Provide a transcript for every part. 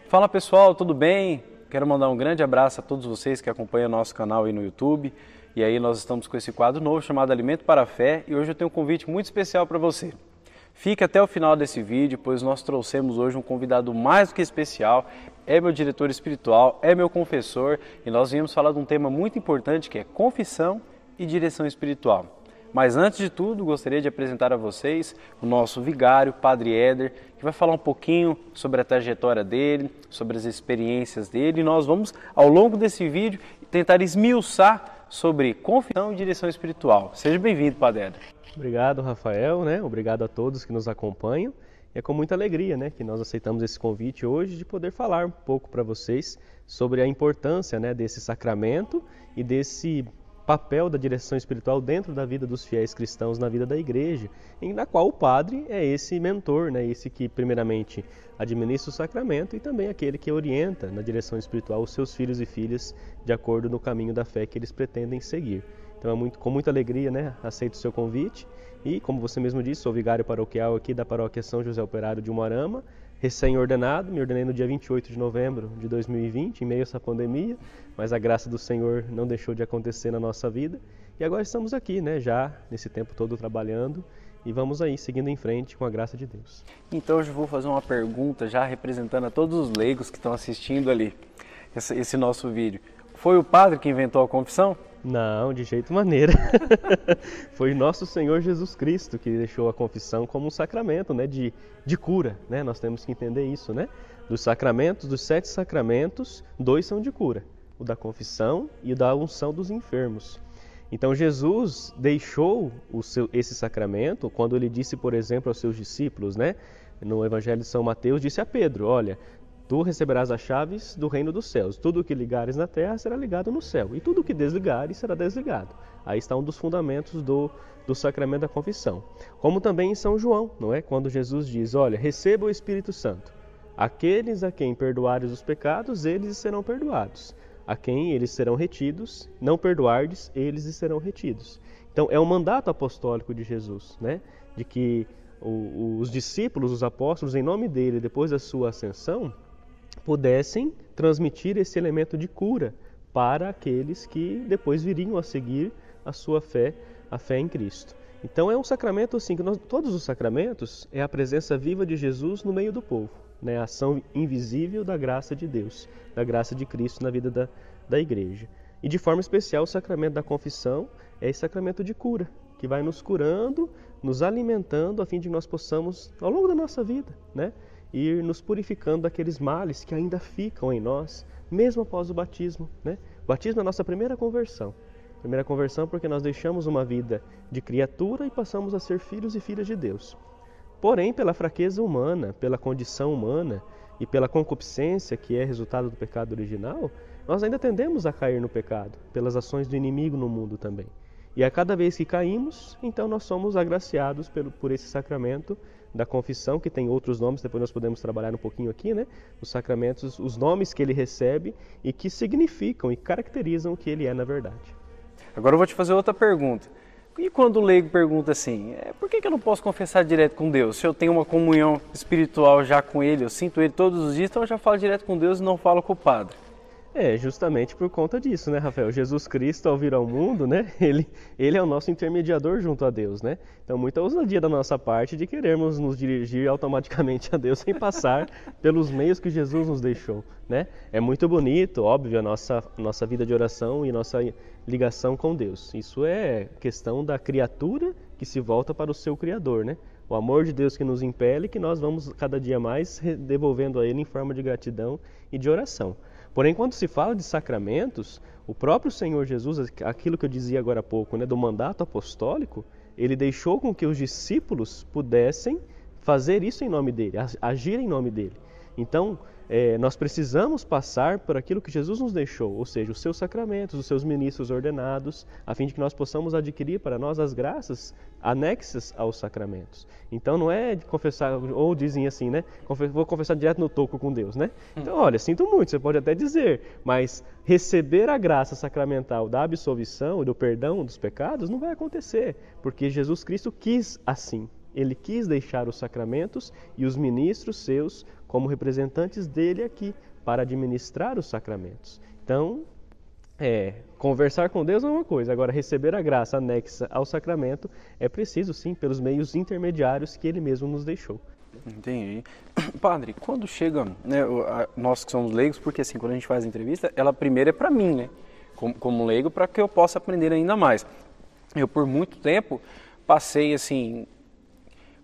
Fala pessoal, tudo bem? Quero mandar um grande abraço a todos vocês que acompanham o nosso canal aí no YouTube. E aí nós estamos com esse quadro novo chamado Alimento para a Fé e hoje eu tenho um convite muito especial para você. Fique até o final desse vídeo, pois nós trouxemos hoje um convidado mais do que especial. É meu diretor espiritual, é meu confessor e nós viemos falar de um tema muito importante que é confissão e direção espiritual. Mas antes de tudo, gostaria de apresentar a vocês o nosso vigário, Padre Éder, que vai falar um pouquinho sobre a trajetória dele, sobre as experiências dele. E nós vamos, ao longo desse vídeo, tentar esmiuçar sobre confissão e direção espiritual. Seja bem-vindo, Padre Éder. Obrigado, Rafael, Obrigado a todos que nos acompanham. É com muita alegria, que nós aceitamos esse convite hoje de poder falar um pouco para vocês sobre a importância, desse sacramento e desse papel da direção espiritual dentro da vida dos fiéis cristãos, na vida da igreja, na qual o padre é esse mentor, esse que primeiramente administra o sacramento e também aquele que orienta na direção espiritual os seus filhos e filhas de acordo no caminho da fé que eles pretendem seguir. Então com muita alegria, aceito o seu convite e, como você mesmo disse, sou vigário paroquial aqui da paróquia São José Operário de Umuarama, recém-ordenado, me ordenei no dia 28 de novembro de 2020, em meio a essa pandemia, mas a graça do Senhor não deixou de acontecer na nossa vida. E agora estamos aqui, já nesse tempo todo trabalhando e vamos aí seguindo em frente com a graça de Deus. Então hoje eu vou fazer uma pergunta já representando a todos os leigos que estão assistindo ali, esse nosso vídeo. Foi o padre que inventou a confissão? Não, de jeito maneira. Foi nosso Senhor Jesus Cristo que deixou a confissão como um sacramento, de cura, Nós temos que entender isso, Dos sacramentos, dos 7 sacramentos, 2 são de cura, o da confissão e o da unção dos enfermos. Então Jesus deixou esse sacramento quando ele disse, por exemplo, aos seus discípulos, no Evangelho de São Mateus, disse a Pedro, olha, tu receberás as chaves do reino dos céus. Tudo o que ligares na terra será ligado no céu. E tudo o que desligares será desligado. Aí está um dos fundamentos do sacramento da confissão. Como também em São João, Quando Jesus diz, olha, receba o Espírito Santo. Aqueles a quem perdoares os pecados, eles serão perdoados. A quem eles serão retidos, não perdoardes, eles serão retidos. Então é um mandato apostólico de Jesus, De que os discípulos, os apóstolos, em nome dele, depois da sua ascensão, pudessem transmitir esse elemento de cura para aqueles que depois viriam a seguir a sua fé, a fé em Cristo. Então é um sacramento assim, que todos os sacramentos é a presença viva de Jesus no meio do povo, a ação invisível da graça de Deus, da graça de Cristo na vida da igreja. E de forma especial o sacramento da confissão é esse sacramento de cura, que vai nos curando, nos alimentando a fim de que nós possamos, ao longo da nossa vida, ir nos purificando daqueles males que ainda ficam em nós, mesmo após o batismo. O batismo é a nossa primeira conversão. Primeira conversão porque nós deixamos uma vida de criatura e passamos a ser filhos e filhas de Deus. Porém, pela fraqueza humana, pela condição humana e pela concupiscência que é resultado do pecado original, nós ainda tendemos a cair no pecado, pelas ações do inimigo no mundo também. E a cada vez que caímos, então nós somos agraciados por esse sacramento da confissão, que tem outros nomes, depois nós podemos trabalhar um pouquinho aqui, Os sacramentos, os nomes que ele recebe e que significam e caracterizam o que ele é na verdade. Agora eu vou te fazer outra pergunta. E quando o leigo pergunta assim, por que eu não posso confessar direto com Deus? Se eu tenho uma comunhão espiritual já com ele, eu sinto ele todos os dias, então eu já falo direto com Deus e não falo com o padre. É, justamente por conta disso, Rafael? Jesus Cristo, ao vir ao mundo, ele é o nosso intermediador junto a Deus, Então, muita ousadia da nossa parte de querermos nos dirigir automaticamente a Deus sem passar pelos meios que Jesus nos deixou, É muito bonito, óbvio, a nossa vida de oração e nossa ligação com Deus. Isso é questão da criatura que se volta para o seu Criador, O amor de Deus que nos impele e que nós vamos cada dia mais devolvendo a Ele em forma de gratidão e de oração. Porém, quando se fala de sacramentos, o próprio Senhor Jesus, aquilo que eu dizia agora há pouco, do mandato apostólico, ele deixou com que os discípulos pudessem fazer isso em nome dele, agir em nome dele. Então, nós precisamos passar por aquilo que Jesus nos deixou, ou seja, os seus sacramentos, os seus ministros ordenados, a fim de que nós possamos adquirir para nós as graças anexas aos sacramentos. Então não é de confessar, ou dizem assim, vou confessar direto no toco com Deus, Então, olha, sinto muito, você pode até dizer, mas receber a graça sacramental da absolvição e do perdão dos pecados não vai acontecer, porque Jesus Cristo quis assim. ele quis deixar os sacramentos e os ministros seus como representantes dele aqui, para administrar os sacramentos. Então, conversar com Deus é uma coisa, agora receber a graça anexa ao sacramento é preciso sim, pelos meios intermediários que ele mesmo nos deixou. Entendi. Padre, quando chega, né, nós que somos leigos, porque assim, quando a gente faz a entrevista, ela primeiro é para mim, né, como leigo, para que eu possa aprender ainda mais. Eu, por muito tempo, passei, assim,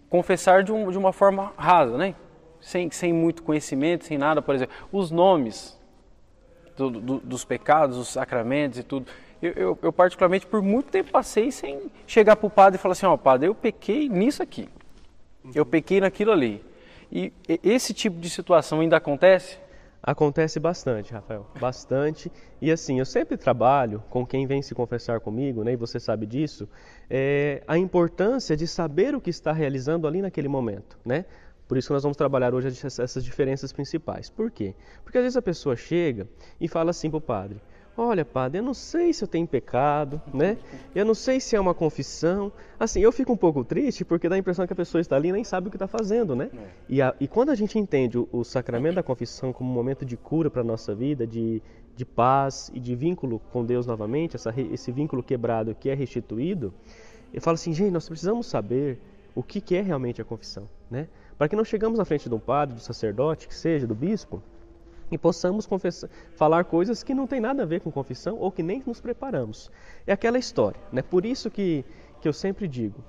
confessar de uma forma rasa, né, sem muito conhecimento, sem nada, por exemplo, os nomes dos pecados, os sacramentos e tudo. Eu particularmente, por muito tempo, passei sem chegar para o padre e falar assim, ó, padre, eu pequei nisso aqui. Eu pequei naquilo ali. E esse tipo de situação ainda acontece? Acontece bastante, Rafael, bastante. E assim, eu sempre trabalho com quem vem se confessar comigo, né, e você sabe disso, a importância de saber o que está realizando ali naquele momento, né? Por isso que nós vamos trabalhar hoje essas diferenças principais. Por quê? Porque às vezes a pessoa chega e fala assim para o padre, olha, padre, eu não sei se eu tenho pecado, né? Eu não sei se é uma confissão. Assim, eu fico um pouco triste porque dá a impressão que a pessoa está ali e nem sabe o que está fazendo, né? E quando a gente entende o sacramento da confissão como um momento de cura para a nossa vida, de paz e de vínculo com Deus novamente, esse vínculo quebrado que é restituído, eu falo assim, gente, nós precisamos saber o que é realmente a confissão, né? Para que não chegamos na frente de um padre, do sacerdote, que seja, do bispo, e possamos falar coisas que não tem nada a ver com confissão ou que nem nos preparamos. É aquela história, né? Por isso que eu sempre digo,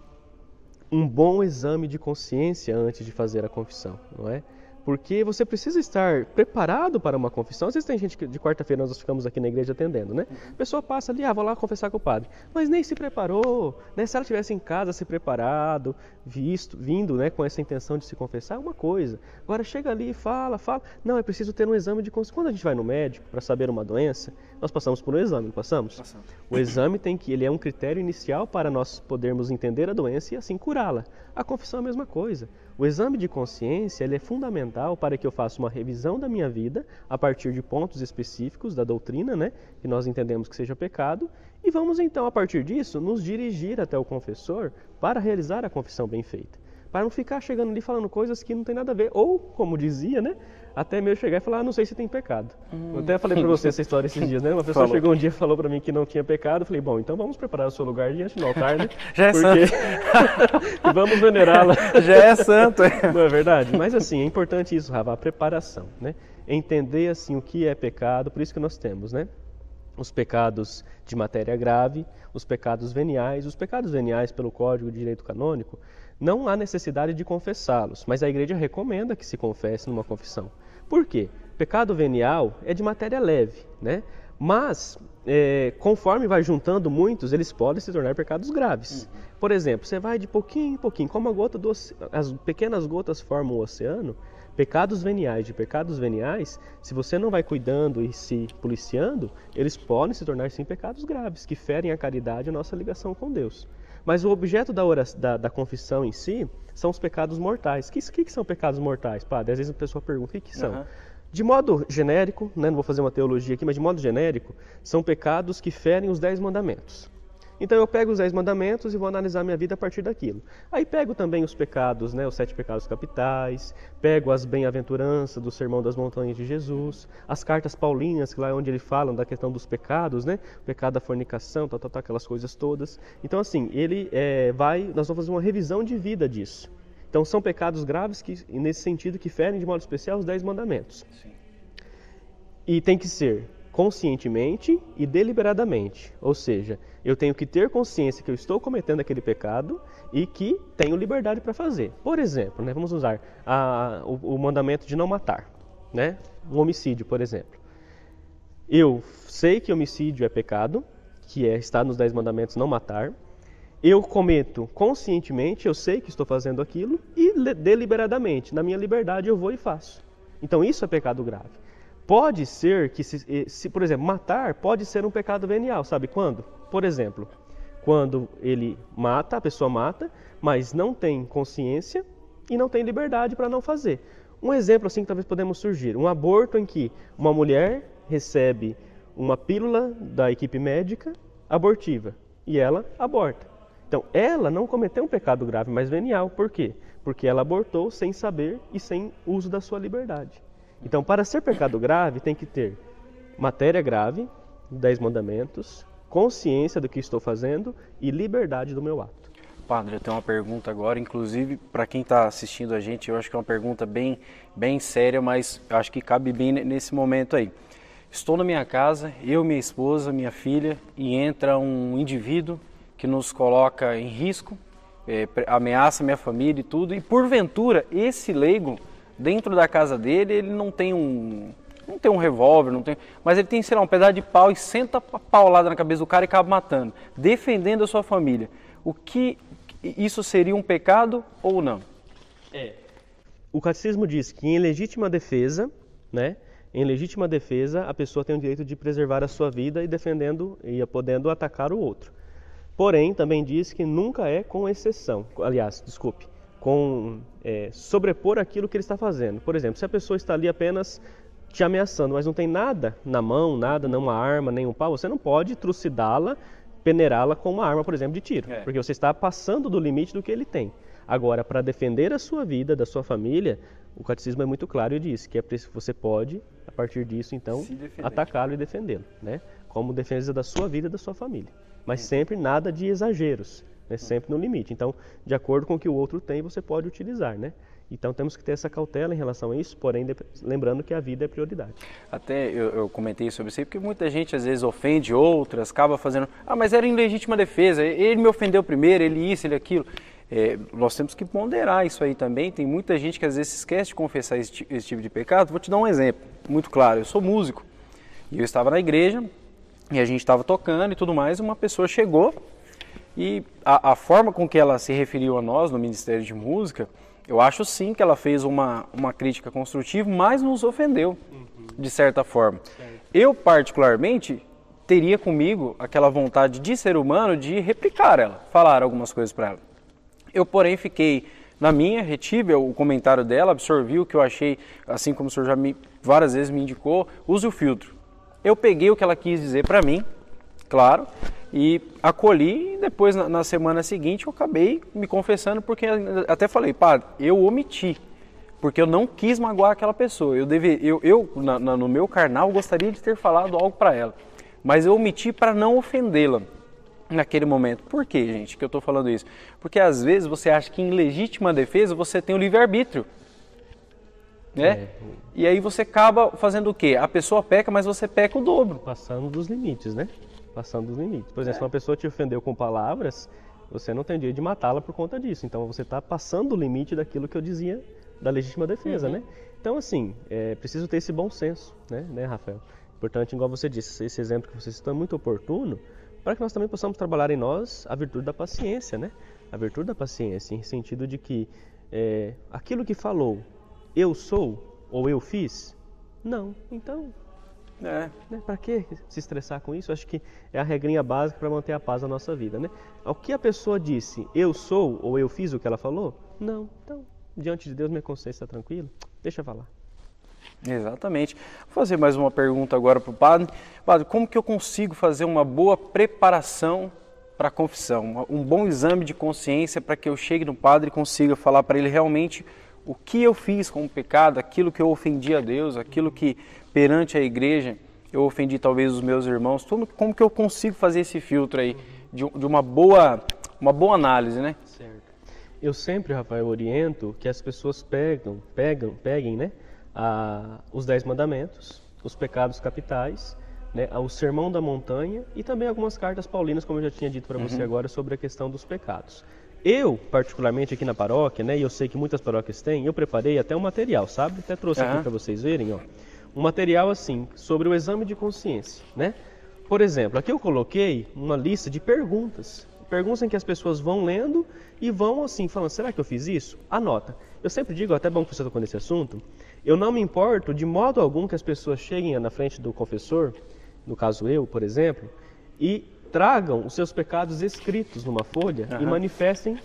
um bom exame de consciência antes de fazer a confissão, não é? Porque você precisa estar preparado para uma confissão. Às vezes tem gente que de quarta-feira nós ficamos aqui na igreja atendendo, né? A pessoa passa ali, vou lá confessar com o padre. Mas nem se preparou, né? Se ela estivesse em casa se preparado, vindo, né, com essa intenção de se confessar, é uma coisa. Agora chega ali e fala. Não, é preciso ter um exame de consciência. Quando a gente vai no médico para saber uma doença, nós passamos por um exame, não passamos? Passamos. O exame ele é um critério inicial para nós podermos entender a doença e assim curá-la. A confissão é a mesma coisa. O exame de consciência ele é fundamental para que eu faça uma revisão da minha vida a partir de pontos específicos da doutrina, né, que nós entendemos que seja pecado, e vamos então, a partir disso, nos dirigir até o confessor para realizar a confissão bem feita. Para não ficar chegando ali falando coisas que não tem nada a ver, ou, como dizia, né, até mesmo chegar e falar, não sei se tem pecado. Eu até falei para você essa história esses dias, né? Uma pessoa chegou um dia e falou para mim que não tinha pecado, eu falei, bom, então vamos preparar o seu lugar diante do altar, né? Já é porque... santo. Vamos venerá-la. Já é santo. Não é verdade? Mas assim, é importante isso, Rafa, a preparação, né? Entender assim o que é pecado, por isso que nós temos, né? Os pecados de matéria grave, os pecados veniais. Os pecados veniais, pelo Código de Direito Canônico, não há necessidade de confessá-los, mas a Igreja recomenda que se confesse numa confissão. Por quê? Pecado venial é de matéria leve, né? Mas, conforme vai juntando muitos, eles podem se tornar pecados graves. Por exemplo, você vai de pouquinho em pouquinho, como as pequenas gotas formam o oceano, pecados veniais, se você não vai cuidando e se policiando, eles podem se tornar sim pecados graves, que ferem a caridade e a nossa ligação com Deus. Mas o objeto da confissão em si são os pecados mortais. O que são pecados mortais, padre? Às vezes a pessoa pergunta, o que são? De modo genérico, né, não vou fazer uma teologia aqui, mas de modo genérico, são pecados que ferem os 10 mandamentos. Então eu pego os 10 mandamentos e vou analisar minha vida a partir daquilo. Aí pego também os pecados, né, os 7 pecados capitais, pego as bem-aventuranças do Sermão das Montanhas de Jesus, as cartas paulinas, que lá é onde ele fala da questão dos pecados, né, o pecado da fornicação, aquelas coisas todas. Então assim, nós vamos fazer uma revisão de vida disso. Então são pecados graves nesse sentido que ferem de modo especial os 10 mandamentos. Sim. E tem que ser conscientemente e deliberadamente, ou seja, eu tenho que ter consciência que eu estou cometendo aquele pecado e que tenho liberdade para fazer. Por exemplo, né, vamos usar o mandamento de não matar, né? Um homicídio, por exemplo. Eu sei que homicídio é pecado, que está nos 10 mandamentos não matar. Eu cometo conscientemente, eu sei que estou fazendo aquilo e deliberadamente, na minha liberdade, eu vou e faço. Então isso é pecado grave. Pode ser que, por exemplo, matar pode ser um pecado venial, sabe quando? Por exemplo, quando a pessoa mata, mas não tem consciência e não tem liberdade para não fazer. Um exemplo assim que talvez podemos surgir, um aborto em que uma mulher recebe uma pílula da equipe médica abortiva e ela aborta. Então, ela não cometeu um pecado grave, mas venial. Por quê? Porque ela abortou sem saber e sem uso da sua liberdade. Então, para ser pecado grave, tem que ter matéria grave, 10 mandamentos, consciência do que estou fazendo e liberdade do meu ato. Padre, eu tenho uma pergunta agora, inclusive para quem está assistindo a gente, eu acho que é uma pergunta bem séria, mas eu acho que cabe bem nesse momento aí. Estou na minha casa, eu, minha esposa, minha filha, e entra um indivíduo que nos coloca em risco, ameaça minha família e tudo, e porventura esse leigo, dentro da casa dele, ele não tem um revólver, mas ele tem, sei lá, um pedaço de pau e senta a paulada na cabeça do cara e acaba matando, defendendo a sua família. Isso seria um pecado ou não? O catecismo diz que em legítima defesa, né? Em legítima defesa, a pessoa tem o direito de preservar a sua vida e defendendo e podendo atacar o outro. Porém, também diz que nunca é com exceção, sobrepor aquilo que ele está fazendo. Por exemplo, se a pessoa está ali apenas te ameaçando, mas não tem nada na mão, nenhuma arma, nenhum pau, você não pode trucidá-la, peneirá-la com uma arma, por exemplo, de tiro, porque você está passando do limite do que ele tem. Agora, para defender a sua vida, da sua família, o catecismo é muito claro e diz que você pode, a partir disso, então, atacá-lo e defendê-lo, né? Como defesa da sua vida e da sua família. Mas sempre nada de exageros, né? Sempre no limite. Então, de acordo com o que o outro tem, você pode utilizar, né? Então temos que ter essa cautela em relação a isso, porém lembrando que a vida é prioridade. Até eu comentei sobre isso aí, porque muita gente às vezes ofende outras, acaba fazendo, mas era em legítima defesa, ele me ofendeu primeiro, ele isso, ele aquilo. Nós temos que ponderar isso aí também, tem muita gente que às vezes esquece de confessar esse tipo de pecado. Vou te dar um exemplo muito claro, eu sou músico, e eu estava na igreja, e a gente estava tocando e tudo mais, e uma pessoa chegou, e a forma com que ela se referiu a nós no Ministério de Música, eu acho sim que ela fez uma crítica construtiva, mas nos ofendeu, de certa forma. Eu, particularmente, teria comigo aquela vontade de ser humano de replicar ela, falar algumas coisas para ela. Eu, porém, fiquei na minha, retive o comentário dela, absorvi o que eu achei, assim como o senhor já várias vezes me indicou, use o filtro. Eu peguei o que ela quis dizer para mim, claro, e acolhi, e depois na semana seguinte eu acabei me confessando, porque até falei, padre, eu omiti, porque eu não quis magoar aquela pessoa, no meu carnal gostaria de ter falado algo para ela, mas eu omiti para não ofendê-la naquele momento. Por que, gente, que eu estou falando isso? Porque às vezes você acha que em legítima defesa você tem o livre-arbítrio, né? E aí você acaba fazendo o quê? A pessoa peca, mas você peca o dobro. Passando dos limites, né? Passando dos limites. Por exemplo, se uma pessoa te ofendeu com palavras, você não tem direito de matá-la por conta disso. Então você está passando o limite daquilo que eu dizia da legítima defesa, né? Então, assim, preciso ter esse bom senso, né, Rafael? Importante, igual você disse, esse exemplo que você citou é muito oportuno, para que nós também possamos trabalhar em nós a virtude da paciência, né? A virtude da paciência, em sentido de que aquilo que falou, eu sou ou eu fiz, não, então... Né? Para que se estressar com isso? Acho que é a regrinha básica para manter a paz na nossa vida, né? O que a pessoa disse, eu sou ou eu fiz o que ela falou? Não, então, diante de Deus minha consciência está tranquila, deixa eu falar. Exatamente. Vou fazer mais uma pergunta agora para o padre. Padre, como que eu consigo fazer uma boa preparação para a confissão? Um bom exame de consciência para que eu chegue no padre e consiga falar para ele realmente o que eu fiz como pecado, aquilo que eu ofendi a Deus, aquilo que perante a igreja eu ofendi talvez os meus irmãos. Como que eu consigo fazer esse filtro aí de uma boa análise, né? Certo. Eu sempre, Rafael, oriento que as pessoas peguem, né? Os 10 mandamentos, os pecados capitais, né, o Sermão da Montanha e também algumas cartas paulinas, como eu já tinha dito para você agora, sobre a questão dos pecados. Eu, particularmente aqui na paróquia, né, e eu sei que muitas paróquias têm, eu preparei até um material, sabe? Até trouxe aqui para vocês verem, ó. Um material assim, sobre o exame de consciência, né? Por exemplo, aqui eu coloquei uma lista de perguntas em que as pessoas vão lendo e vão assim, falando, será que eu fiz isso? Anota. Eu sempre digo, até bom que você tocou nesse assunto, eu não me importo de modo algum que as pessoas cheguem na frente do confessor, no caso eu, por exemplo, e tragam os seus pecados escritos numa folha e manifestem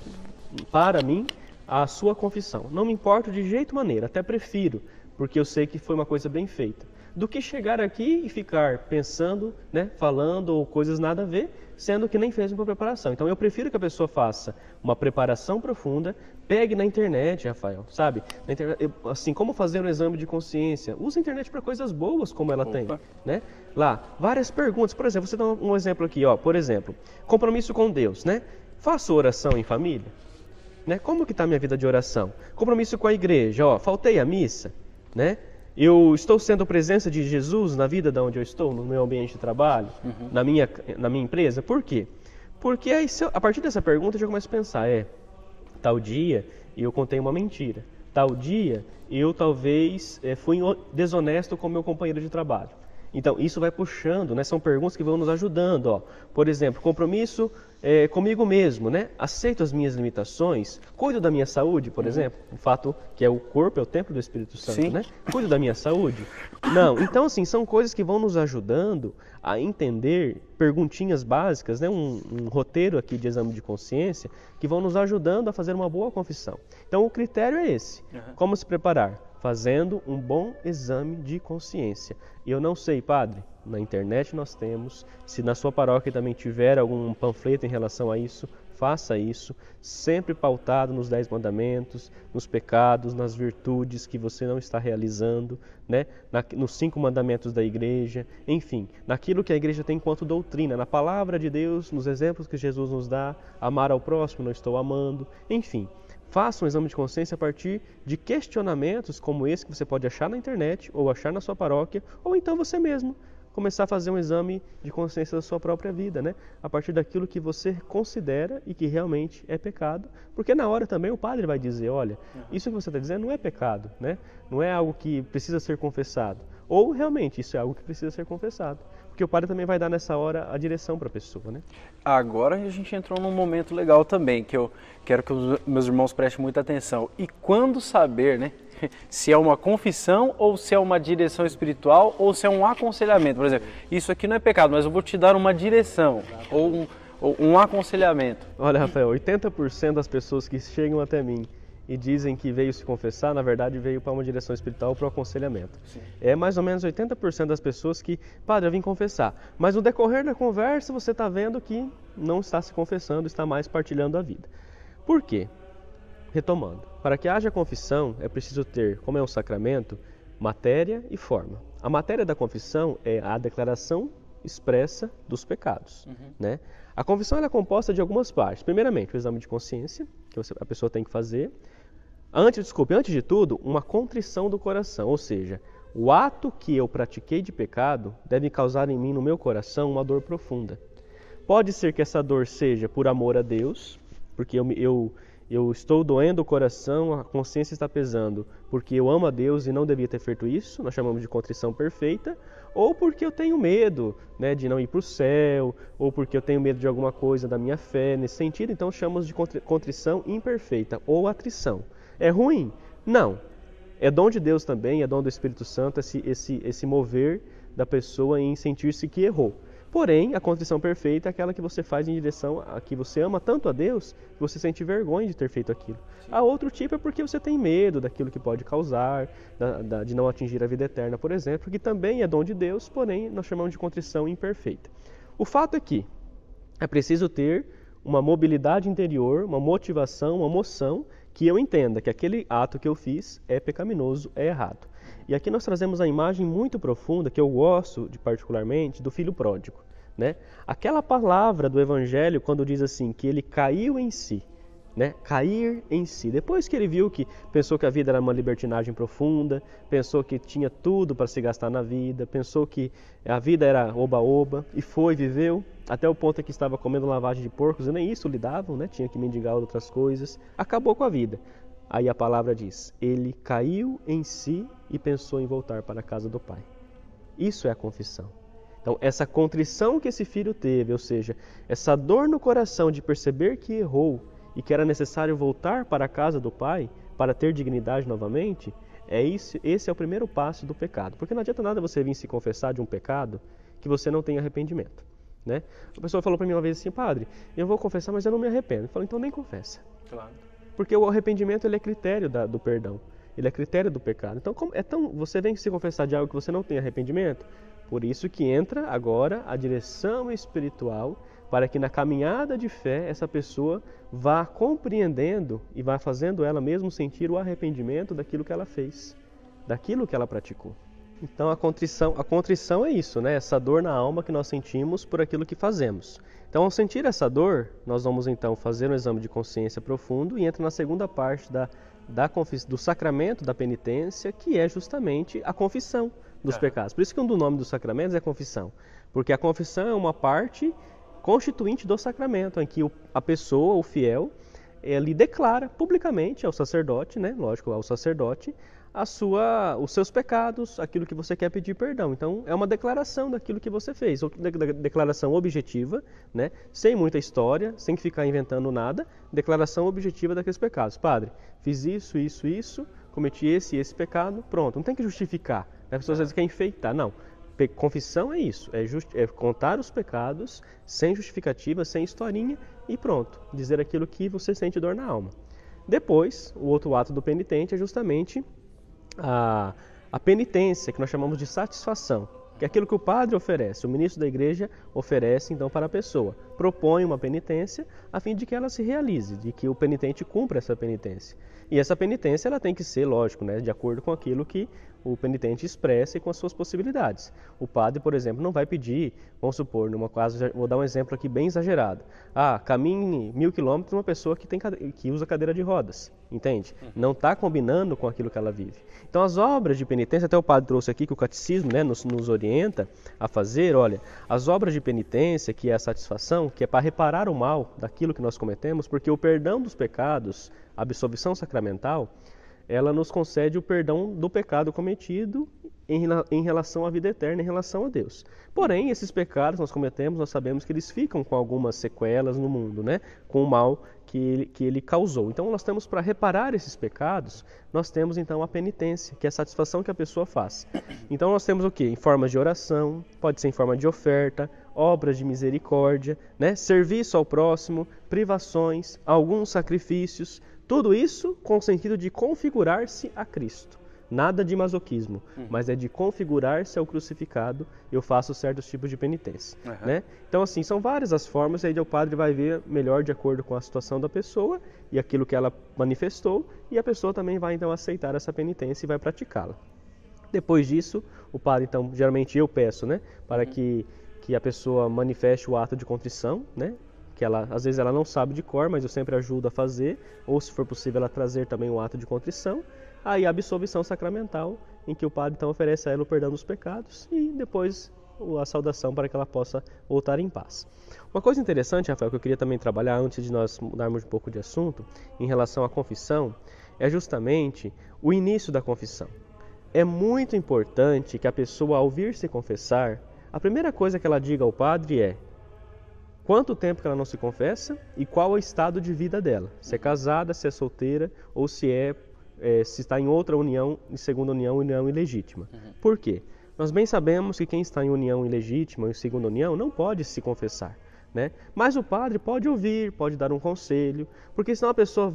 para mim a sua confissão. Não me importo de jeito maneira, até prefiro, porque eu sei que foi uma coisa bem feita, do que chegar aqui e ficar pensando, né, falando ou coisas nada a ver, sendo que nem fez uma preparação. Então eu prefiro que a pessoa faça uma preparação profunda, pegue na internet, Rafael, sabe? Na internet, assim, como fazer um exame de consciência. Use a internet para coisas boas, como ela tem, né? Lá, várias perguntas. Por exemplo, você dá um exemplo aqui, ó. Por exemplo, compromisso com Deus, né? Faço oração em família, né? Como que está a minha vida de oração? Compromisso com a igreja, ó. Faltei à missa, né? Eu estou sendo presença de Jesus na vida de onde eu estou, no meu ambiente de trabalho, na minha empresa. Por quê? Porque aí, a partir dessa pergunta eu já começo a pensar, tal dia eu contei uma mentira, tal dia eu talvez fui desonesto com meu companheiro de trabalho. Então isso vai puxando, né? São perguntas que vão nos ajudando, ó. Por exemplo, compromisso comigo mesmo, né? Aceito as minhas limitações, cuido da minha saúde, por exemplo, o fato que o corpo é o templo do Espírito Santo, né? Cuido da minha saúde? Não, então assim, são coisas que vão nos ajudando a entender perguntinhas básicas, né? Um roteiro aqui de exame de consciência que vão nos ajudando a fazer uma boa confissão. Então o critério é esse, como se preparar? Fazendo um bom exame de consciência. E eu não sei, padre, na internet nós temos, se na sua paróquia também tiver algum panfleto em relação a isso, faça isso, sempre pautado nos 10 mandamentos, nos pecados, nas virtudes que você não está realizando, né? Nos 5 mandamentos da igreja, enfim, naquilo que a igreja tem enquanto doutrina, na palavra de Deus, nos exemplos que Jesus nos dá, amar ao próximo, não estou amando, enfim. Faça um exame de consciência a partir de questionamentos como esse que você pode achar na internet, ou achar na sua paróquia, ou então você mesmo começar a fazer um exame de consciência da sua própria vida, né? A partir daquilo que você considera e que realmente é pecado, porque na hora também o padre vai dizer, olha, isso que você está dizendo não é pecado, né? Não é algo que precisa ser confessado, ou realmente isso é algo que precisa ser confessado. Porque o padre também vai dar nessa hora a direção para a pessoa, né? Agora a gente entrou num momento legal também, que eu quero que os meus irmãos prestem muita atenção. E quando saber, né, se é uma confissão ou se é uma direção espiritual ou se é um aconselhamento? Por exemplo, isso aqui não é pecado, mas eu vou te dar uma direção ou um aconselhamento. Olha, Rafael, 80% das pessoas que chegam até mim e dizem que veio se confessar, na verdade veio para uma direção espiritual, para o aconselhamento. Sim. É mais ou menos 80% das pessoas que, padre, eu vim confessar. Mas no decorrer da conversa você está vendo que não está se confessando, está mais partilhando a vida. Por quê? Retomando, para que haja confissão é preciso ter, como é um sacramento, matéria e forma. A matéria da confissão é a declaração expressa dos pecados, né? A confissão ela é composta de algumas partes. Primeiramente, o exame de consciência, que a pessoa tem que fazer. Antes de tudo, uma contrição do coração, ou seja, o ato que eu pratiquei de pecado deve causar em mim, no meu coração, uma dor profunda. Pode ser que essa dor seja por amor a Deus, porque eu estou doendo o coração, a consciência está pesando, porque eu amo a Deus e não devia ter feito isso, nós chamamos de contrição perfeita, ou porque eu tenho medo, né, de não ir para o céu, ou porque eu tenho medo de alguma coisa da minha fé, nesse sentido, então chamamos de contrição imperfeita, ou atrição. É ruim? Não. É dom de Deus também, é dom do Espírito Santo, esse mover da pessoa em sentir-se que errou. Porém, a contrição perfeita é aquela que você faz em direção a que você ama tanto a Deus, que você sente vergonha de ter feito aquilo. Sim. A outro tipo é porque você tem medo daquilo que pode causar, de não atingir a vida eterna, por exemplo, que também é dom de Deus, porém nós chamamos de contrição imperfeita. O fato é que é preciso ter uma mobilidade interior, uma motivação, uma moção, que eu entenda que aquele ato que eu fiz é pecaminoso, é errado. E aqui nós trazemos a imagem muito profunda, que eu gosto de particularmente, do filho pródigo, né? Aquela palavra do Evangelho, quando diz assim, que ele caiu em si, né? Cair em si. Depois que ele viu que, pensou que a vida era uma libertinagem profunda, pensou que tinha tudo para se gastar na vida, pensou que a vida era oba-oba, e viveu, até o ponto que estava comendo lavagem de porcos, e nem isso lhe davam, né? Tinha que mendigar outras coisas, acabou com a vida. Aí a palavra diz, ele caiu em si e pensou em voltar para a casa do pai. Isso é a confissão. Então, essa contrição que esse filho teve, ou seja, essa dor no coração de perceber que errou e que era necessário voltar para a casa do pai para ter dignidade novamente, esse é o primeiro passo do pecado. Porque não adianta nada você vir se confessar de um pecado que você não tem arrependimento, né? A pessoa falou para mim uma vez assim, padre, eu vou confessar, mas eu não me arrependo. Eu falei, então nem confessa. Claro. Porque o arrependimento ele é critério do perdão, ele é critério do pecado. Então, você vem se confessar de algo que você não tem arrependimento? Por isso que entra agora a direção espiritual para que na caminhada de fé essa pessoa vá compreendendo e vá fazendo ela mesmo sentir o arrependimento daquilo que ela fez, daquilo que ela praticou. Então a contrição é isso, né? Essa dor na alma que nós sentimos por aquilo que fazemos. Então, ao sentir essa dor, nós vamos então fazer um exame de consciência profundo e entra na segunda parte do sacramento da penitência, que é justamente a confissão dos pecados. Por isso que um dos nomes dos sacramentos é confissão, porque a confissão é uma parte constituinte do sacramento, em que a pessoa, o fiel, ele declara publicamente ao sacerdote, né? Lógico, ao sacerdote, os seus pecados, aquilo que você quer pedir perdão. Então, é uma declaração daquilo que você fez, declaração objetiva, né? Sem muita história, sem ficar inventando nada, declaração objetiva daqueles pecados. Padre, fiz isso, isso, isso, cometi esse e esse pecado, pronto, não tem que justificar. As pessoas às vezes querem enfeitar, não. Confissão é isso, é contar os pecados sem justificativa, sem historinha e pronto, dizer aquilo que você sente dor na alma. Depois, o outro ato do penitente é justamente a penitência, que nós chamamos de satisfação, que é aquilo que o padre oferece, o ministro da igreja oferece então para a pessoa, propõe uma penitência a fim de que ela se realize, de que o penitente cumpra essa penitência. E essa penitência ela tem que ser, lógico, né, de acordo com aquilo que o penitente expressa e com as suas possibilidades. O padre, por exemplo, não vai pedir, vamos supor, numa caso, vou dar um exemplo aqui bem exagerado. Caminhe 1000 quilômetros uma pessoa que usa cadeira de rodas, entende? Não está combinando com aquilo que ela vive. Então as obras de penitência, até o padre trouxe aqui que o catecismo, né, nos orienta a fazer, olha, as obras de penitência, que é a satisfação, que é para reparar o mal daquilo que nós cometemos, porque o perdão dos pecados, a absolvição sacramental, ela nos concede o perdão do pecado cometido em relação à vida eterna, em relação a Deus. Porém, esses pecados nós cometemos, nós sabemos que eles ficam com algumas sequelas no mundo, né? Com o mal que ele causou. Então, nós temos para reparar esses pecados, nós temos então a penitência, que é a satisfação que a pessoa faz. Então, nós temos o quê? Em formas de oração, pode ser em forma de oferta, obras de misericórdia, né? Serviço ao próximo, privações, alguns sacrifícios. Tudo isso com o sentido de configurar-se a Cristo. Nada de masoquismo, mas é de configurar-se ao crucificado. Eu faço certos tipos de penitência. Né? Então, assim, são várias as formas, aí o padre vai ver melhor de acordo com a situação da pessoa e aquilo que ela manifestou, e a pessoa também vai, então, aceitar essa penitência e vai praticá-la. Depois disso, o padre, então, geralmente eu peço, né, para que a pessoa manifeste o ato de contrição, né? Que às vezes ela não sabe de cor, mas eu sempre ajudo a fazer, ou se for possível ela trazer também o ato de contrição, aí a absolvição sacramental, em que o padre então oferece a ela o perdão dos pecados e depois a saudação para que ela possa voltar em paz. Uma coisa interessante, Rafael, que eu queria também trabalhar antes de nós mudarmos um pouco de assunto, em relação à confissão, é justamente o início da confissão. É muito importante que a pessoa, ao vir se confessar, a primeira coisa que ela diga ao padre é quanto tempo que ela não se confessa e qual é o estado de vida dela. Se é casada, se é solteira ou se está em outra união, em segunda união, união ilegítima. Por quê? Nós bem sabemos que quem está em união ilegítima ou em segunda união não pode se confessar. Né? Mas o padre pode ouvir, pode dar um conselho, porque senão a pessoa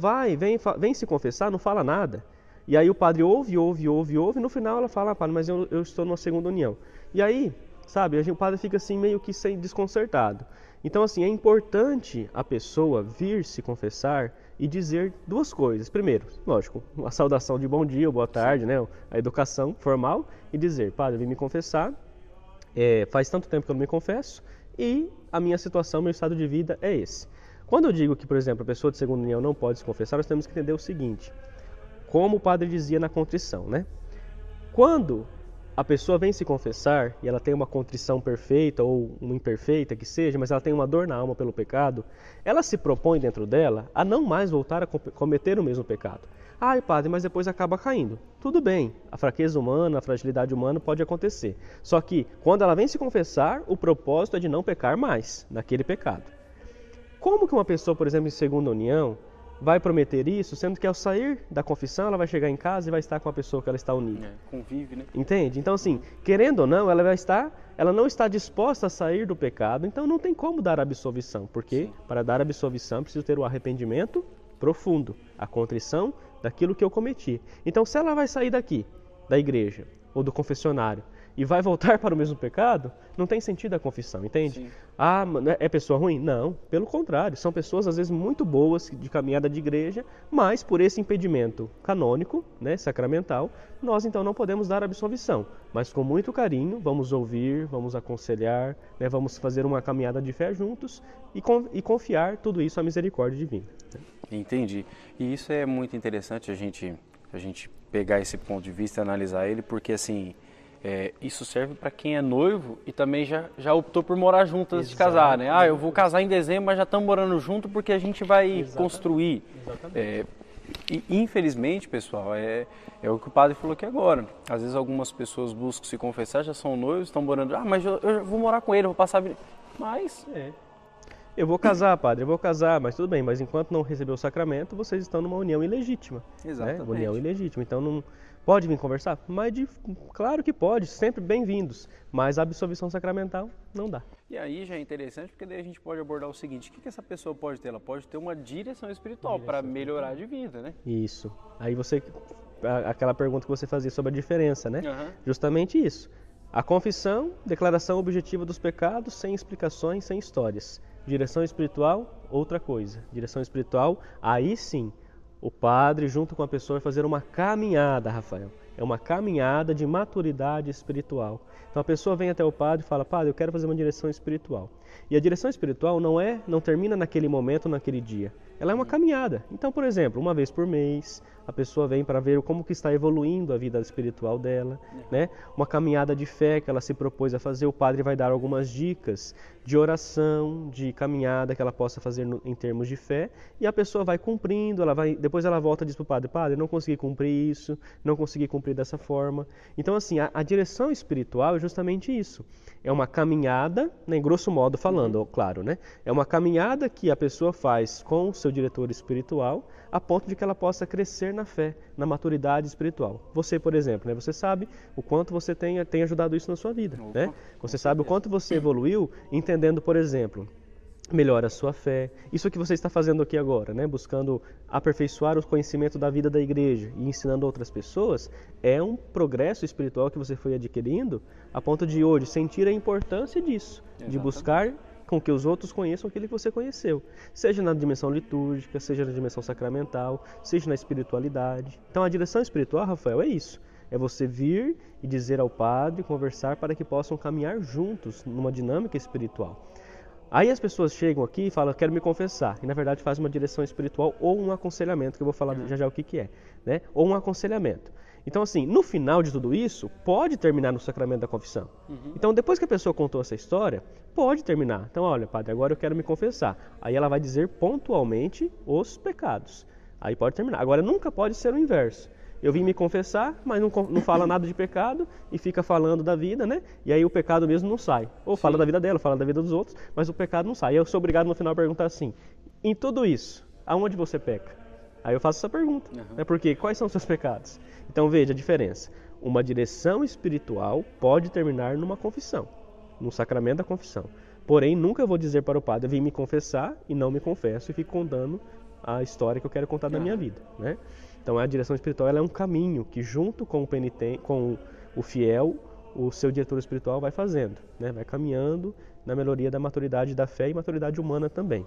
vem se confessar, não fala nada. E aí o padre ouve, e no final ela fala, padre, mas eu estou numa segunda união. E aí, sabe, o padre fica assim meio que desconcertado. Então, assim, é importante a pessoa vir se confessar e dizer duas coisas. Primeiro, lógico, a saudação de bom dia ou boa tarde, né? A educação formal, e dizer, padre, eu vim me confessar, faz tanto tempo que eu não me confesso, e a minha situação, meu estado de vida é esse. Quando eu digo que, por exemplo, a pessoa de segunda união não pode se confessar, nós temos que entender o seguinte, como o padre dizia na contrição, né? Quando a pessoa vem se confessar e ela tem uma contrição perfeita ou uma imperfeita que seja, mas ela tem uma dor na alma pelo pecado, ela se propõe dentro dela a não mais voltar a cometer o mesmo pecado. Ai, padre, mas depois acaba caindo. Tudo bem, a fraqueza humana, a fragilidade humana pode acontecer. Só que quando ela vem se confessar, o propósito é de não pecar mais naquele pecado. Como que uma pessoa, por exemplo, em segunda união, vai prometer isso, sendo que ao sair da confissão, ela vai chegar em casa e vai estar com a pessoa que ela está unida. Convive, né? Entende? Então, assim, querendo ou não, ela não está disposta a sair do pecado, então não tem como dar absolvição, porque para dar absolvição preciso ter o arrependimento profundo, a contrição daquilo que eu cometi. Então, se ela vai sair daqui, da igreja ou do confessionário, e vai voltar para o mesmo pecado, não tem sentido a confissão, entende? Sim. Ah, é pessoa ruim? Não, pelo contrário, são pessoas às vezes muito boas de caminhada de igreja, mas por esse impedimento canônico, né, sacramental, nós então não podemos dar absolvição, mas com muito carinho vamos ouvir, vamos aconselhar, né, vamos fazer uma caminhada de fé juntos e confiar tudo isso à misericórdia divina. Entendi. E isso é muito interessante a gente pegar esse ponto de vista e analisar ele, porque assim, isso serve para quem é noivo e também já optou por morar junto antes de casar, né? Ah, eu vou casar em dezembro, mas já estamos morando junto porque a gente vai construir. E infelizmente, pessoal, é o que o padre falou aqui agora. Às vezes algumas pessoas buscam se confessar, já são noivos, estão morando, mas eu vou morar com ele, eu vou passar a vida. Mas... Eu vou casar, padre, eu vou casar, mas tudo bem, mas enquanto não receber o sacramento, vocês estão numa união ilegítima. Exatamente. Né? União ilegítima, então não pode vir conversar? Claro que pode, sempre bem-vindos, mas a absolvição sacramental não dá. E aí já é interessante, porque daí a gente pode abordar o seguinte, o que essa pessoa pode ter? Ela pode ter uma direção espiritual para melhorar de vida, né? Isso. Aí aquela pergunta que você fazia sobre a diferença, né? Uhum. Justamente isso. A confissão, declaração objetiva dos pecados, sem explicações, sem histórias. Direção espiritual, outra coisa. Direção espiritual, aí sim, o padre junto com a pessoa vai fazer uma caminhada, Rafael. É uma caminhada de maturidade espiritual. Então a pessoa vem até o padre e fala, padre, eu quero fazer uma direção espiritual. E a direção espiritual não termina naquele momento, naquele dia. Ela é uma caminhada. Então, por exemplo, uma vez por mês, a pessoa vem para ver como que está evoluindo a vida espiritual dela, né? Uma caminhada de fé que ela se propôs a fazer, o padre vai dar algumas dicas de oração, de caminhada que ela possa fazer em termos de fé, e a pessoa vai cumprindo, depois ela volta e diz para o padre, padre, não consegui cumprir isso, não consegui cumprir dessa forma. Então, assim, a direção espiritual é justamente isso. É uma caminhada, né, em grosso modo falando, claro, né? É uma caminhada que a pessoa faz com o seu diretor espiritual, a ponto de que ela possa crescer na fé, na maturidade espiritual. Você, por exemplo, né, você sabe o quanto você tem ajudado isso na sua vida, né? Você sabe o quanto você evoluiu entendendo, por exemplo, melhor a sua fé. Isso que você está fazendo aqui agora, né? Buscando aperfeiçoar o conhecimento da vida da igreja e ensinando outras pessoas, é um progresso espiritual que você foi adquirindo a ponto de hoje sentir a importância disso, de buscar com que os outros conheçam aquilo que você conheceu, seja na dimensão litúrgica, seja na dimensão sacramental, seja na espiritualidade. Então a direção espiritual, Rafael, é isso. É você vir e dizer ao padre, conversar para que possam caminhar juntos numa dinâmica espiritual. Aí as pessoas chegam aqui e falam, quero me confessar, e na verdade faz uma direção espiritual ou um aconselhamento, que eu vou falar já o que é, né? Ou um aconselhamento. Então assim, no final de tudo isso, pode terminar no sacramento da confissão. Então depois que a pessoa contou essa história, pode terminar. Então olha, padre, agora eu quero me confessar. Aí ela vai dizer pontualmente os pecados. Aí pode terminar. Agora nunca pode ser o inverso. Eu vim me confessar, mas não fala nada de pecado e fica falando da vida, né? E aí o pecado mesmo não sai. Ou fala da vida dela, ou fala da vida dos outros, mas o pecado não sai. E eu sou obrigado no final a perguntar assim, em tudo isso, aonde você peca? Aí eu faço essa pergunta, né? Porque quais são os seus pecados? Então veja a diferença. Uma direção espiritual pode terminar numa confissão, no sacramento da confissão. Porém, nunca vou dizer para o padre, eu vim me confessar e não me confesso e fico contando a história que eu quero contar da minha vida, né? Então a direção espiritual ela é um caminho que junto com o penitente, com o fiel, o seu diretor espiritual vai fazendo, né? Vai caminhando na melhoria da maturidade da fé e maturidade humana também.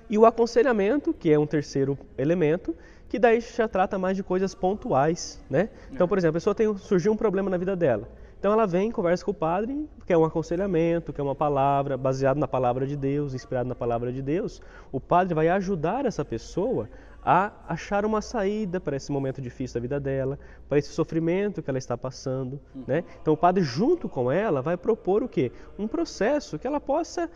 E o aconselhamento, que é um terceiro elemento, que daí já trata mais de coisas pontuais, né? Então, por exemplo, a pessoa surgiu um problema na vida dela. Então ela vem, conversa com o padre, quer um aconselhamento, quer uma palavra, baseado na palavra de Deus, inspirado na palavra de Deus. O padre vai ajudar essa pessoa a achar uma saída para esse momento difícil da vida dela, para esse sofrimento que ela está passando, né? Então o padre junto com ela vai propor o quê? Um processo que ela possa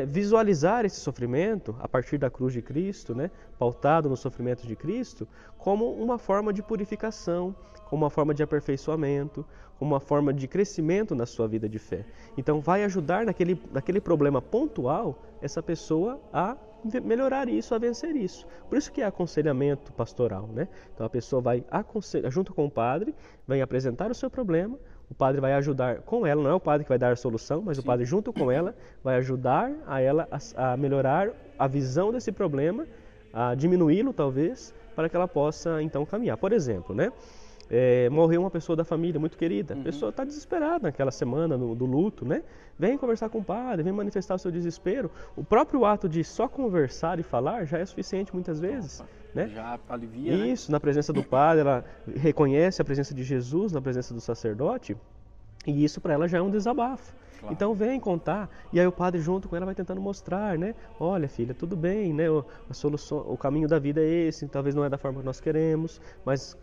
visualizar esse sofrimento a partir da cruz de Cristo, né? Pautado no sofrimento de Cristo, como uma forma de purificação, como uma forma de aperfeiçoamento, como uma forma de crescimento na sua vida de fé. Então vai ajudar naquele problema pontual essa pessoa a melhorar isso, a vencer isso. Por isso que é aconselhamento pastoral, né? Então a pessoa vai junto com o padre, vai apresentar o seu problema, o padre vai ajudar com ela, não é o padre que vai dar a solução, mas o padre junto com ela vai ajudar a ela a melhorar a visão desse problema, a diminuí-lo talvez, para que ela possa então caminhar. Por exemplo, né? morreu uma pessoa da família muito querida, a pessoa está desesperada naquela semana do luto, né? Vem conversar com o padre, vem manifestar o seu desespero. O próprio ato de só conversar e falar já é suficiente muitas vezes. Né? Já alivia, isso, né? Na presença do padre, ela reconhece a presença de Jesus, na presença do sacerdote, e isso para ela já é um desabafo. Claro. Então vem contar, e aí o padre junto com ela vai tentando mostrar, né? Olha, filha, tudo bem, né? A solução, o caminho da vida é esse, talvez não é da forma que nós queremos, mas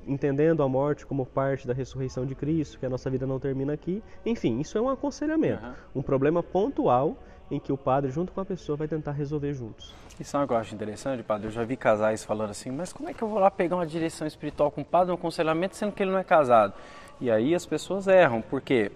entendendo a morte como parte da ressurreição de Cristo, que a nossa vida não termina aqui. Enfim, isso é um aconselhamento, um problema pontual em que o padre junto com a pessoa vai tentar resolver juntos. E sabe o que eu acho interessante, padre? Eu já vi casais falando assim, mas como é que eu vou lá pegar uma direção espiritual com o padre, um aconselhamento, sendo que ele não é casado? E aí as pessoas erram, porque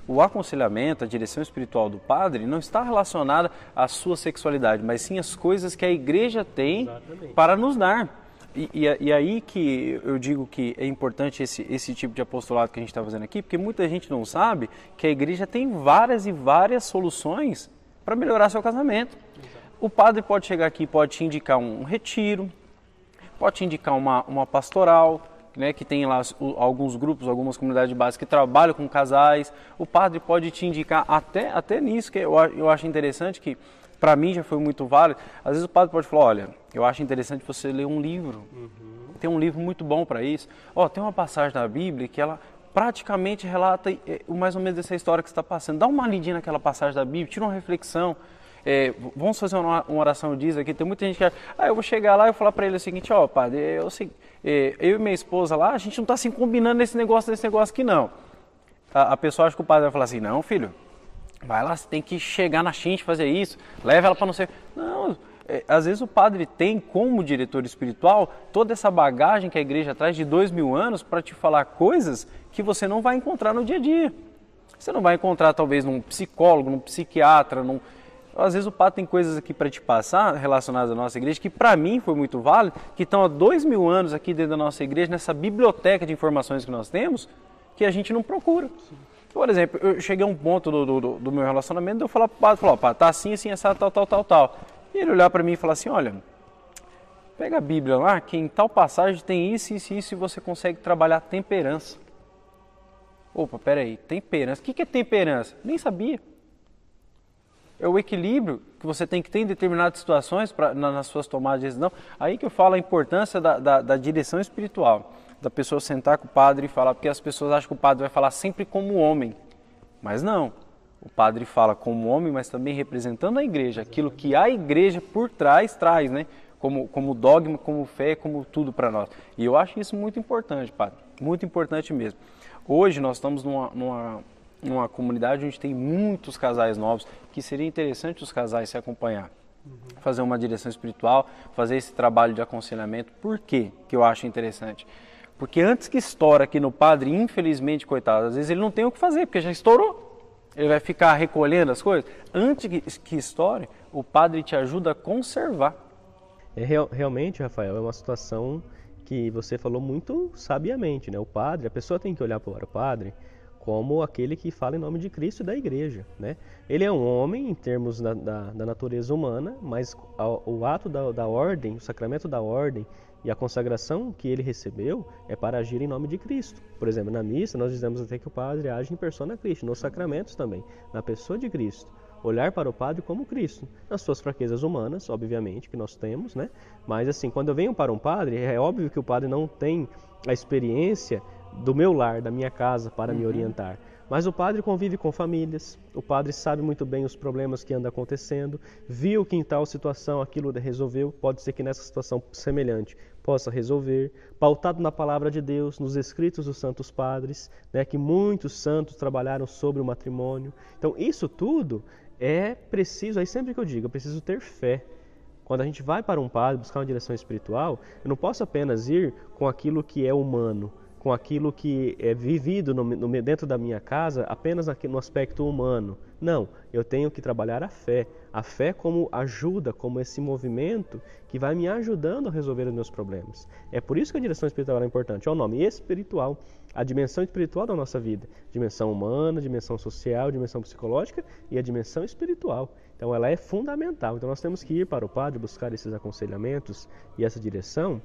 o aconselhamento, a direção espiritual do padre não está relacionada à sua sexualidade, mas sim às coisas que a igreja tem Exatamente. Para nos dar. E aí que eu digo que é importante esse tipo de apostolado que a gente está fazendo aqui, porque muita gente não sabe que a igreja tem várias e várias soluções para melhorar seu casamento. O padre pode chegar aqui e pode te indicar um retiro, pode te indicar uma pastoral, né, que tem lá alguns grupos, algumas comunidades de base que trabalham com casais. O padre pode te indicar até nisso, que eu acho interessante, que para mim já foi muito válido. Às vezes o padre pode falar, olha, eu acho interessante você ler um livro. Tem um livro muito bom para isso. Tem uma passagem da Bíblia que ela praticamente relata mais ou menos dessa história que você está passando. Dá uma lidinha naquela passagem da Bíblia, tira uma reflexão. Vamos fazer uma oração diz aqui. Tem muita gente que eu vou chegar lá e vou falar para ele o seguinte, padre, eu e minha esposa lá, a gente não está assim combinando nesse negócio aqui não. A pessoa acha que o padre vai falar assim, não filho, vai lá, você tem que chegar na gente fazer isso, leva ela para não sei... Não, às vezes o padre tem como diretor espiritual toda essa bagagem que a igreja traz de 2000 anos para te falar coisas que você não vai encontrar no dia a dia. Você não vai encontrar talvez num psicólogo, num psiquiatra, Às vezes o padre tem coisas aqui para te passar relacionadas à nossa igreja que para mim foi muito válido, que estão há 2000 anos aqui dentro da nossa igreja, nessa biblioteca de informações que nós temos, que a gente não procura. Por exemplo, eu cheguei a um ponto do meu relacionamento de eu falar para o padre, padre, tá assim, essa, tal. E ele olhar para mim e falar assim, olha, pega a Bíblia lá, que em tal passagem tem isso, e você consegue trabalhar temperança. Opa, peraí, temperança, o que é temperança? Nem sabia. É o equilíbrio que você tem que ter em determinadas situações nas suas tomadas de decisão. Aí que eu falo a importância da direção espiritual, da pessoa sentar com o padre e falar, porque as pessoas acham que o padre vai falar sempre como homem, mas não. O padre fala como homem, mas também representando a igreja, aquilo que a igreja por trás traz, né? Como dogma, como fé, como tudo para nós. E eu acho isso muito importante, padre, muito importante mesmo. Hoje nós estamos numa comunidade onde tem muitos casais novos, que seria interessante os casais se acompanhar, fazer uma direção espiritual, fazer esse trabalho de aconselhamento. Por quê que eu acho interessante? Porque antes que estoura aqui no padre, infelizmente, coitado, às vezes ele não tem o que fazer, porque já estourou. Ele vai ficar recolhendo as coisas. Antes que estoure, o padre te ajuda a conservar. Realmente, Rafael, é uma situação que você falou muito sabiamente, né? O padre, a pessoa tem que olhar para o padre como aquele que fala em nome de Cristo e da igreja, né? Ele é um homem em termos da natureza humana, mas o ato da ordem, o sacramento da ordem e a consagração que ele recebeu é para agir em nome de Cristo. Por exemplo, na missa nós dizemos até que o padre age em persona Christi, nos sacramentos também, na pessoa de Cristo. Olhar para o padre como Cristo, nas suas fraquezas humanas, obviamente, que nós temos, né? Mas assim, quando eu venho para um padre, é óbvio que o padre não tem a experiência do meu lar, da minha casa, para me orientar. Mas o padre convive com famílias, o padre sabe muito bem os problemas que andam acontecendo, viu que em tal situação aquilo resolveu, pode ser que nessa situação semelhante possa resolver, pautado na palavra de Deus, nos escritos dos santos padres, né, que muitos santos trabalharam sobre o matrimônio. Então isso tudo é preciso, aí sempre que eu digo, eu preciso ter fé. Quando a gente vai para um padre buscar uma direção espiritual, eu não posso apenas ir com aquilo que é humano, com aquilo que é vivido dentro da minha casa apenas no aspecto humano. Não, eu tenho que trabalhar a fé como ajuda, como esse movimento que vai me ajudando a resolver os meus problemas. É por isso que a direção espiritual é importante, é o nome espiritual, a dimensão espiritual da nossa vida, dimensão humana, dimensão social, dimensão psicológica e a dimensão espiritual. Então ela é fundamental, então nós temos que ir para o padre buscar esses aconselhamentos e essa direção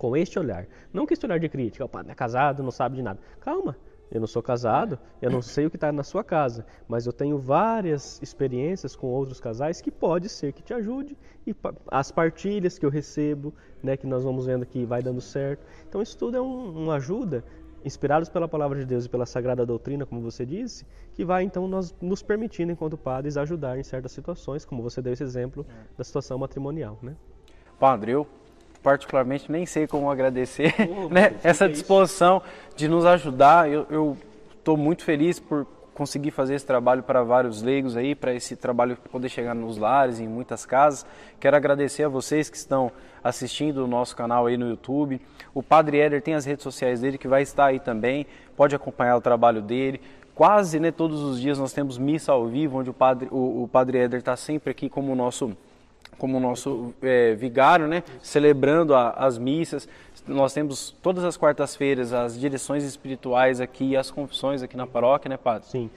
com este olhar. Não com este olhar de crítica, o padre é casado, não sabe de nada. Calma, eu não sou casado, eu não sei o que está na sua casa, mas eu tenho várias experiências com outros casais que pode ser que te ajude, e as partilhas que eu recebo, né, que nós vamos vendo que vai dando certo. Então isso tudo é uma ajuda, inspirados pela palavra de Deus e pela sagrada doutrina, como você disse, que vai então nos permitindo, enquanto padres, ajudar em certas situações, como você deu esse exemplo da situação matrimonial, né? Padre, eu particularmente nem sei como agradecer né, essa disposição de nos ajudar. Eu estou muito feliz por conseguir fazer esse trabalho para vários leigos aí, para esse trabalho poder chegar nos lares, em muitas casas. Quero agradecer a vocês que estão assistindo o nosso canal aí no YouTube. O Padre Éder tem as redes sociais dele, que vai estar aí também, pode acompanhar o trabalho dele. Quase, né, todos os dias nós temos missa ao vivo, onde o Padre Éder está sempre aqui como nosso vigário, né, celebrando as missas. Nós temos todas as quartas-feiras as direções espirituais aqui e as confissões aqui na paróquia, né, padre? Sim,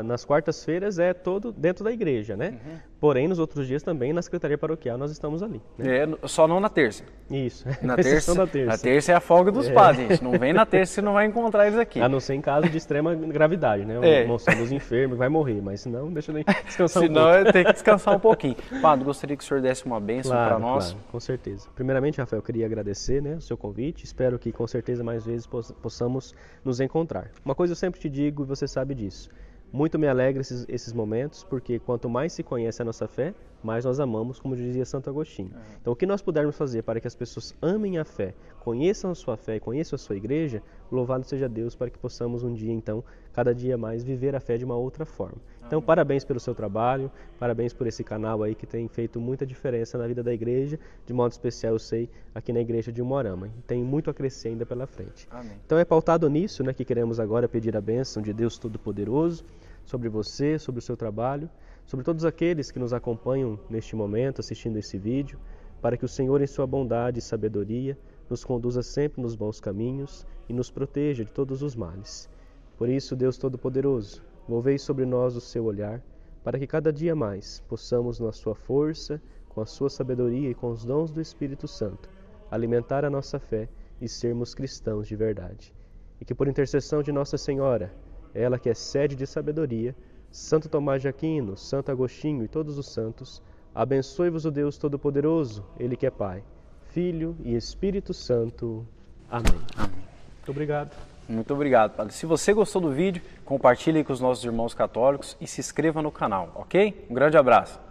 nas quartas-feiras é todo dentro da igreja, né? Uhum. Porém, nos outros dias também, na Secretaria Paroquial, nós estamos ali. Né? Só não na terça. Isso, na terça é a folga dos padres, gente. Não vem na terça, você não vai encontrar eles aqui. A não ser em caso de extrema gravidade, né? Moção dos enfermos, vai morrer, mas senão, deixa ele descansar um pouco. Senão tem que descansar um pouquinho. Padre, gostaria que o senhor desse uma bênção para nós. Claro, com certeza. Primeiramente, Rafael, eu queria agradecer, né, o seu convite. Espero que, com certeza, mais vezes possamos nos encontrar. Uma coisa eu sempre te digo, e você sabe disso. Muito me alegra esses momentos, porque quanto mais se conhece a nossa fé, mais nós amamos, como dizia Santo Agostinho. Então, o que nós pudermos fazer para que as pessoas amem a fé, conheçam a sua fé, conheçam a sua igreja, louvado seja Deus para que possamos um dia, então, cada dia mais, viver a fé de uma outra forma. Então, parabéns pelo seu trabalho, parabéns por esse canal aí que tem feito muita diferença na vida da igreja, de modo especial, eu sei, aqui na igreja de Umuarama. Tem muito a crescer ainda pela frente. Amém. Então, é pautado nisso, né, que queremos agora pedir a bênção de Deus Todo-Poderoso sobre você, sobre o seu trabalho, sobre todos aqueles que nos acompanham neste momento, assistindo esse vídeo, para que o Senhor, em sua bondade e sabedoria, nos conduza sempre nos bons caminhos e nos proteja de todos os males. Por isso, Deus Todo-Poderoso, volvei sobre nós o seu olhar, para que cada dia mais possamos, na sua força, com a sua sabedoria e com os dons do Espírito Santo, alimentar a nossa fé e sermos cristãos de verdade. E que por intercessão de Nossa Senhora, ela que é sede de sabedoria, Santo Tomás de Aquino, Santo Agostinho e todos os santos, abençoe-vos o Deus Todo-Poderoso, Ele que é Pai, Filho e Espírito Santo. Amém. Amém. Muito obrigado. Muito obrigado, padre. Se você gostou do vídeo, compartilhe com os nossos irmãos católicos e se inscreva no canal, ok? Um grande abraço.